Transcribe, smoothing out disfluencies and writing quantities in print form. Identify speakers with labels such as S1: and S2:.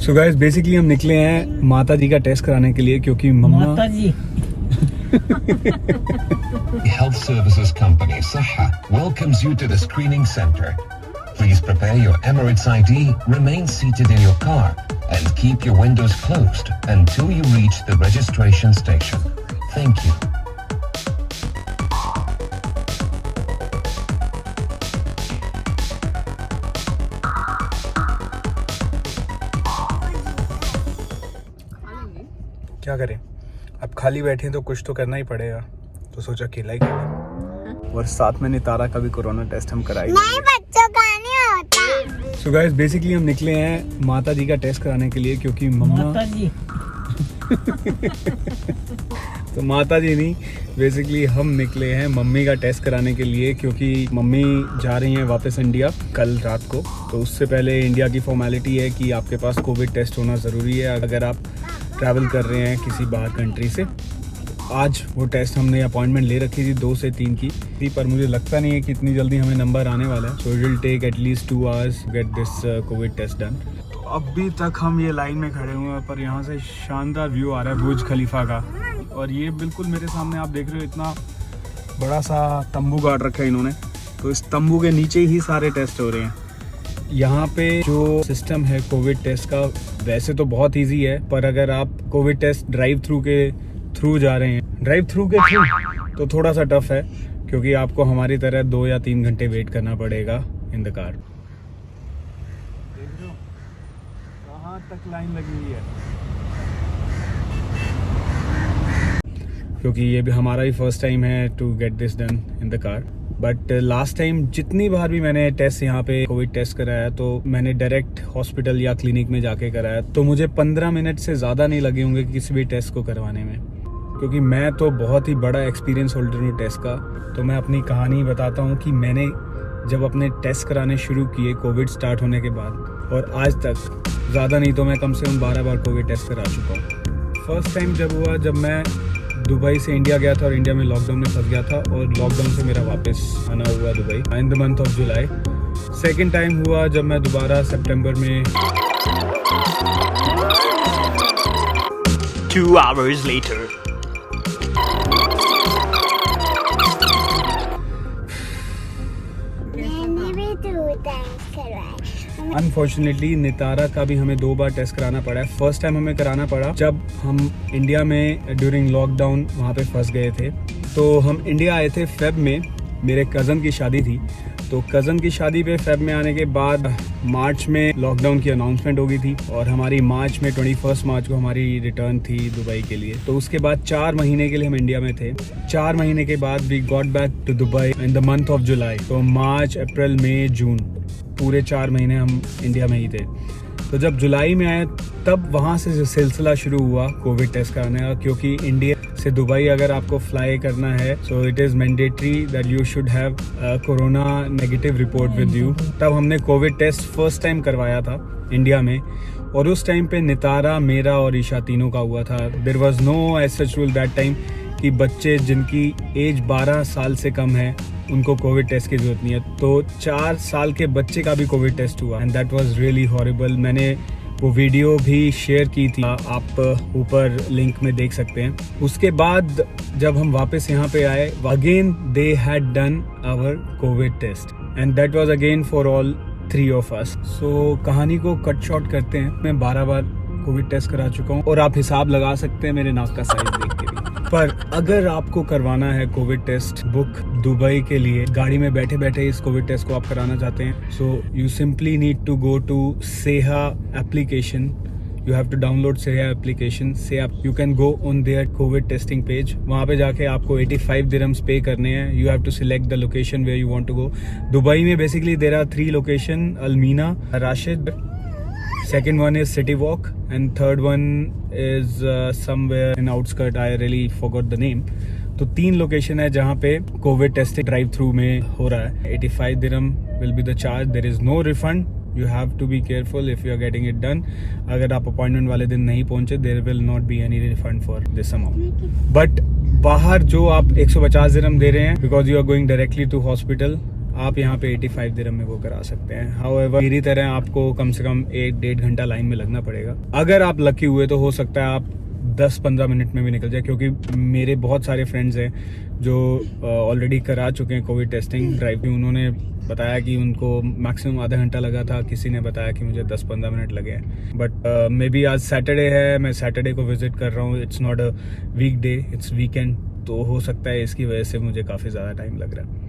S1: So guys basically हम निकले हैं माता जी का टेस्ट कराने के लिए क्योंकि मम्मा
S2: माता जी
S3: Health Services Company Saha welcomes you to the screening center. Please prepare your Emirates ID, remain seated in your car, and keep your windows closed until you reach the registration station. Thank you.
S1: क्या करें, अब खाली बैठे तो कुछ तो करना ही पड़ेगा, तो सोचा केला ही खाएं। और साथ में नितारा का भी कोरोना टेस्ट हम कराएंगे।
S4: नहीं, बच्चों का नहीं होता।
S1: सो गाइस बेसिकली हम निकले हैं माता जी का टेस्ट कराने के लिए क्योंकि मम्मा
S2: माता जी
S1: तो माता जी नहीं, बेसिकली हम निकले हैं मम्मी का टेस्ट कराने के लिए क्योंकि मम्मी जा रही हैं वापस इंडिया कल रात को। तो उससे पहले इंडिया की फॉर्मेलिटी है कि आपके पास कोविड टेस्ट होना ज़रूरी है अगर आप ट्रैवल कर रहे हैं किसी बाहर कंट्री से। आज वो टेस्ट हमने अपॉइंटमेंट ले रखी थी 2 से 3 की, पर मुझे लगता नहीं है कि इतनी जल्दी हमें नंबर आने वाला है। So it will take at least 2 hours get this covid test done. तो अभी तक हम ये लाइन में खड़े हुए हैं, पर यहाँ से शानदार व्यू आ रहा है बुर्ज खलीफा का। और ये बिल्कुल मेरे सामने आप देख रहे हो, इतना बड़ा सा तंबू गाड़ रखा है इन्होंने। तो इस तंबू के नीचे ही सारे टेस्ट हो रहे हैं। यहाँ पे जो सिस्टम है कोविड टेस्ट का वैसे तो बहुत इजी है, पर अगर आप कोविड टेस्ट ड्राइव थ्रू के थ्रू जा रहे हैं, ड्राइव थ्रू के थ्रू, तो थोड़ा सा टफ है क्योंकि आपको हमारी तरह 2 या 3 घंटे वेट करना पड़ेगा इन द कार। देख रहे हो कहाँ तक लाइन लगी हुई है, क्योंकि ये भी हमारा ही फर्स्ट टाइम है to get this done in the car. But last time जितनी बार भी मैंने टेस्ट यहाँ पे कोविड टेस्ट कराया तो मैंने डायरेक्ट हॉस्पिटल या क्लिनिक में जाके कराया, तो मुझे 15 मिनट से ज़्यादा नहीं लगे होंगे किसी भी टेस्ट को करवाने में, क्योंकि मैं तो बहुत ही बड़ा एक्सपीरियंस होल्डर हूँ टेस्ट का। तो मैं अपनी कहानी बताता हूँ कि मैंने जब अपने टेस्ट कराने शुरू किए कोविड स्टार्ट होने के बाद और आज तक ज़्यादा नहीं तो मैं कम से कम 12 बार कोविड टेस्ट करा चुका हूँ। फर्स्ट टाइम जब हुआ जब मैं दुबई से इंडिया गया था और इंडिया में लॉकडाउन में फंस गया था, और लॉकडाउन से मेरा वापस आना हुआ Dubai in the month of July. Second time हुआ जब मैं दोबारा सितंबर में
S5: 2 hours later.
S4: मैंने भी 2 टाइम्स करवाया।
S1: अनफॉर्चुनेटली नितारा का भी हमें 2 बार टेस्ट कराना पड़ा है। फर्स्ट टाइम हमें कराना पड़ा जब हम इंडिया में ड्यूरिंग लॉकडाउन वहाँ पे फंस गए थे। तो हम इंडिया आए थे फेब में, मेरे कज़न की शादी थी। तो कज़न की शादी पे फेब में आने के बाद मार्च में लॉकडाउन की अनाउंसमेंट हो गई थी और हमारी मार्च में 21 मार्च को हमारी रिटर्न थी दुबई के लिए। तो उसके बाद 4 महीने के लिए हम इंडिया में थे। 4 महीने के बाद we got back to Dubai in the month of July. तो मार्च, अप्रैल, मई, जून, पूरे 4 महीने हम इंडिया में ही थे। तो जब जुलाई में आए तब वहाँ से सिलसिला शुरू हुआ कोविड टेस्ट कराने का, क्योंकि इंडिया से दुबई अगर आपको फ्लाई करना है so it is mandatory that you should have corona negative report with you. तब हमने कोविड टेस्ट फर्स्ट टाइम करवाया था इंडिया में, और उस टाइम पे नितारा, मेरा और ईशा तीनों का हुआ था। There was no age such rule that time कि बच्चे जिनकी एज 12 साल से कम है उनको कोविड टेस्ट की जरूरत नहीं है। तो 4 साल के बच्चे का भी कोविड टेस्ट हुआ and that was really horrible. मैंने वो वीडियो भी शेयर की थी, आप ऊपर लिंक में देख सकते हैं। उसके बाद जब हम वापस यहाँ पे आए, again they had done our covid test and that was again for all 3 of us. So कहानी को कट शॉर्ट करते हैं, मैं 12 बार कोविड टेस्ट करा चुका हूँ और आप हिसाब लगा सकते हैं मेरे नाक का साइज देख के भी। पर अगर आपको करवाना है कोविड टेस्ट बुक दुबई के लिए, गाड़ी में बैठे बैठे इस कोविड टेस्ट को आप कराना चाहते हैं, so you simply need to go to Seha application. You have to download Seha application से आप you can go on there covid testing page. वहाँ पे जाके आपको 85 दिरहम्स पे करने हैं। You have to select the location where you want to go. Dubai में basically there are 3 location, Al Mina, Rashid, second one is City Walk and third one is somewhere in outskirt. I really forgot the name. तो 3 location है जहाँ पे Covid testing drive through में हो रहा है। 85 दिरहम will be the charge. There is no refund. You have to be careful if you are getting it done. अगर आप अपॉइंटमेंट वाले दिन नहीं पहुंचे, there will not be any refund for this amount. But बाहर जो आप 150 दिरहम दे रहे हैं because you are going directly to hospital, आप यहाँ पे 85 दिरहम में वो करा सकते हैं। हाउएवर मेरी तरह आपको कम से कम 1-1.5 घंटा लाइन में लगना पड़ेगा। अगर आप लकी हुए तो हो सकता है आप 10-15 मिनट में भी निकल जाए, क्योंकि मेरे बहुत सारे फ्रेंड्स हैं जो ऑलरेडी करा चुके हैं कोविड टेस्टिंग ड्राइव की। उन्होंने बताया कि उनको मैक्सिमम आधा घंटा लगा था, किसी ने बताया कि मुझे 10-15 मिनट लगे हैं। बट मे बी आज सैटरडे है, मैं सैटरडे को विजिट कर रहा हूँ, it's not a weekday, it's weekend, तो हो सकता है इसकी वजह से मुझे काफ़ी ज़्यादा टाइम लग रहा है।